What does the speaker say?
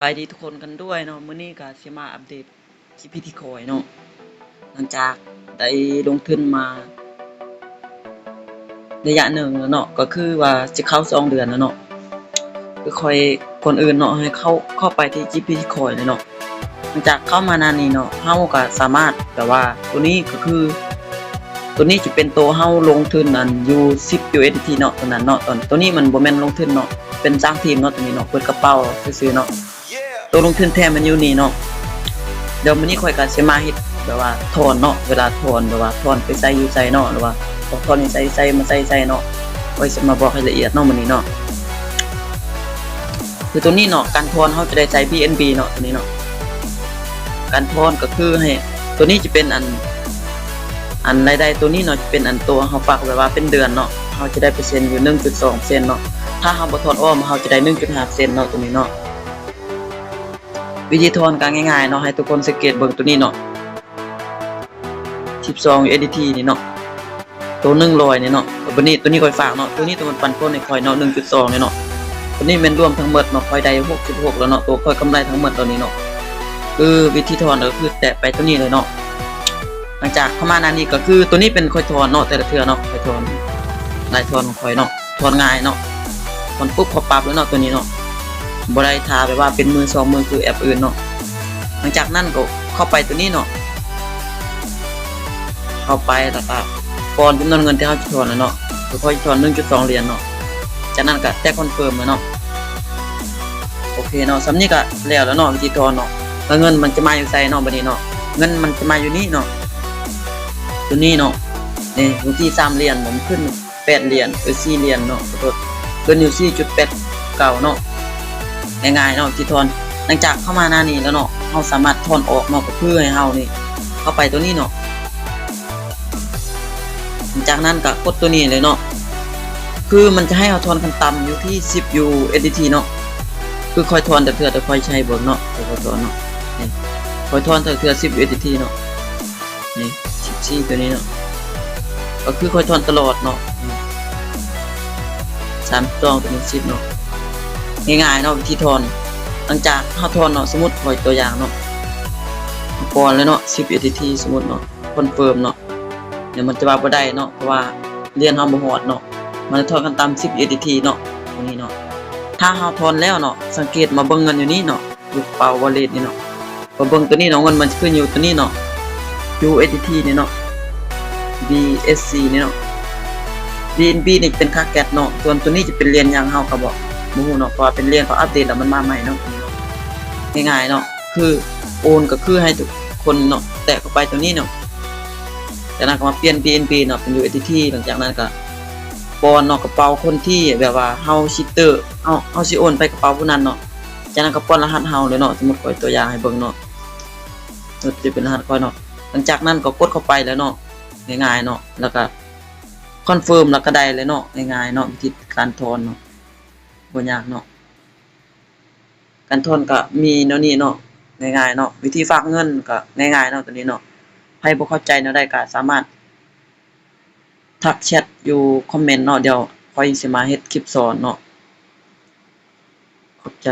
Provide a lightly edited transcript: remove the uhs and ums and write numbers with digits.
ไปดีทุกคนกันด้วยเนาะมื้อนี้ก็สิมาอัปเดตคลิปพิธีคอยเนาะหลังจากได้ลงทุนมาระยะหนึ่งแล้วเนาะก็คือว่าจะเข้า2 เดือนแล้วเนาะคือคอยคนอื่นเนาะให้เข้าไปที่คลิปพิธีคอยเลยเนาะหลังจากเข้ามานานนี้เนาะเฮาก็สามารถแต่ว่าตัวนี้ก็คือตัวนี้จะเป็นตัวเฮาลงทุนอันอยู่10 USDT เนาะตัวนั้นเนาะตัวนี้มันบ่แม่นลงทุนเนาะเป็นสร้างทีมเนาะตัวนี้เนาะเปิดกระเป๋าซื่อๆเนาะตัวลงทุนแท้มันอยู่นี่เนาะเดี๋ยวมื้อนี้ข้อยก็สิมาเฮ็ดแบบว่าถอนเนาะเวลาถอนแบบว่าถอนไปใส่อยู่ใส่เนาะหรือว่าถอนใส่มาใส่เนาะข้อยสิมาบอกให้ละเอียดเนาะมื้อนี้เนาะคือตัวนี้เนาะการถอนเฮาจะได้ใช้ BNB เนาะตัวนี้เนาะการถอนก็คือให้ตัวนี้จะเป็นอันรายได้ตัวนี้เนาะจะเป็นอันตัวเฮาฝากไว้ว่าเป็นเดือนเนาะเฮาจะได้เปอร์เซ็นต์อยู่ 1.2% เนาะถ้าเฮาบ่ถอนออมเฮาจะได้ 1.5% เนาะตัวนี้เนาะวิธีถอนก็ง่ายๆเนาะให้ทุกคนสังเกตเบิ่งตัวนี้เนาะ12 USDT นี่เนาะตัว100นี่เนาะตัวนี้ข้อยฝากเนาะตัวนี้ตัวมันปันผลให้ข้อยเนาะ 1.2 นี่เนาะตัวนี้แม่นรวมทั้งหมดเนาะข้อยได้ 6.6 แล้วเนาะตัวข้อยกำไรทั้งหมดตัวนี้เนาะคือวิธีถอนก็คือแตะไปตัวนี้เลยเนาะหลังจากเข้ามานั้นนี่ก็คือตัวนี้เป็นข้อยถอนเนาะแต่ละเทื่อเนาะข้อยถอนรายถอนของข้อยเนาะถอนง่ายเนาะถอนปุ๊บเขาปรับแล้วเนาะตัวนี้เนาะบ่ได้ทาแบบว่าเป็นมือ2มือคือแอปอื่นเนาะหลังจากนั้นก็เข้าไปตัวนี้เนาะเข้าไปแล้วก็ก่อนจำนวนเงินที่เฮาสิถอนน่ะเนาะคือข้อยถอน 1.2 เหรียญเนาะจากนั้นก็แตะคอนเฟิร์มเนาะโอเคเนาะสำนี้ก็แล้วเนาะวิธีถอนเนาะแล้วเงินมันจะมาอยู่ไสเนาะบัดนี้เนาะเงินมันจะมาอยู่นี่เนาะตัวนี้เนาะนี่อยู่ที่3เหรียญผมขึ้น8เหรียญ4เหรียญเนาะขอโทษขึ้นอยู่ 4.89 เนาะง่ายๆเนาะที่ถอนหลังจากเข้ามาหน้านี้แล้วเนาะเฮาสามารถถอนออกเนาะก็เพื่อให้เฮานี่เข้าไปตัวนี้เนาะจากนั้นก็กดตัวนี้เลยเนาะคือมันจะให้เฮาถอนขั้นต่ำอยู่ที่10 USDT เนาะคือค่อยถอนแต่เทื่อแต่ค่อยใช้เบิ่งเนาะค่อยถอนเนาะนี่ค่อยถอนแต่เทื่อ10 USDT เนาะนี่14ตัวนี้เนาะก็คือค่อยถอนตลอดเนาะ3ตัวเป็น10เนาะง่ายๆเนาะวิธีถอนหลังจากเฮาถอนเนาะสมมุติค่อยตัวอย่างเนาะก่อนเลยเนาะ10 USDT สมมุติเนาะคอนเฟิร์มเนาะเดี๋ยวมันจะว่าบ่ได้เนาะเพราะว่าเรียนเฮาบ่ฮอดเนาะมันถอนกันตาม10 USDT เนาะตรงนี้เนาะถ้าเฮาถอนแล้วเนาะสังเกตมาเบิ่งเงินอยู่นี่เนาะอยู่เป๋า wallet นี่เนาะก็เบิ่งตัวนี้เนาะเงินมันขึ้นอยู่ตัวนี้เนาะ USDT นี่เนาะ BSC นี่เนาะ BNB นี่เป็นค่าแก๊สเนาะส่วนตัวนี้จะเป็นเหรียญยังเฮาก็บ่ฮู้เนาะเพราะว่าเป็นเหรียญเขาอัปเดตแล้วมันมาใหม่เนาะง่ายๆเนาะคือโอนก็คือให้ทุกคนเนาะแตะเข้าไปตัวนี้เนาะจากนั้นก็มาเปลี่ยน BNB เนาะเป็น USDT หลังจากนั้นก็ปอนเนาะกระเป๋าคนที่แบบว่าเฮาสิเตอร์เฮาสิโอนไปกระเป๋าผู้นั้นเนาะจากนั้นก็ป้อนรหัสเฮาเลยเนาะสมมุติข้อยตัวอย่างให้เบิ่งเนาะจะเป็นรหัสข้อยเนาะหลังจากนั้นก็กดเข้าไปแล้วเนาะง่ายๆเนาะแล้วก็คอนเฟิร์มแล้วก็ได้เลยเนาะง่ายๆเนาะวิธีการถอนเนาะบ่ยากเนาะการถอนก็มีแนวนี้เนาะง่ายๆเนาะวิธีฝากเงินก็ง่ายๆเนาะตัวนี้เนาะใครบ่เข้าใจแนวใดก็สามารถทักแชทอยู่คอมเมนต์เนาะเดี๋ยวค่อยสิมาเฮ็ดคลิปสอนเนาะขอบใจ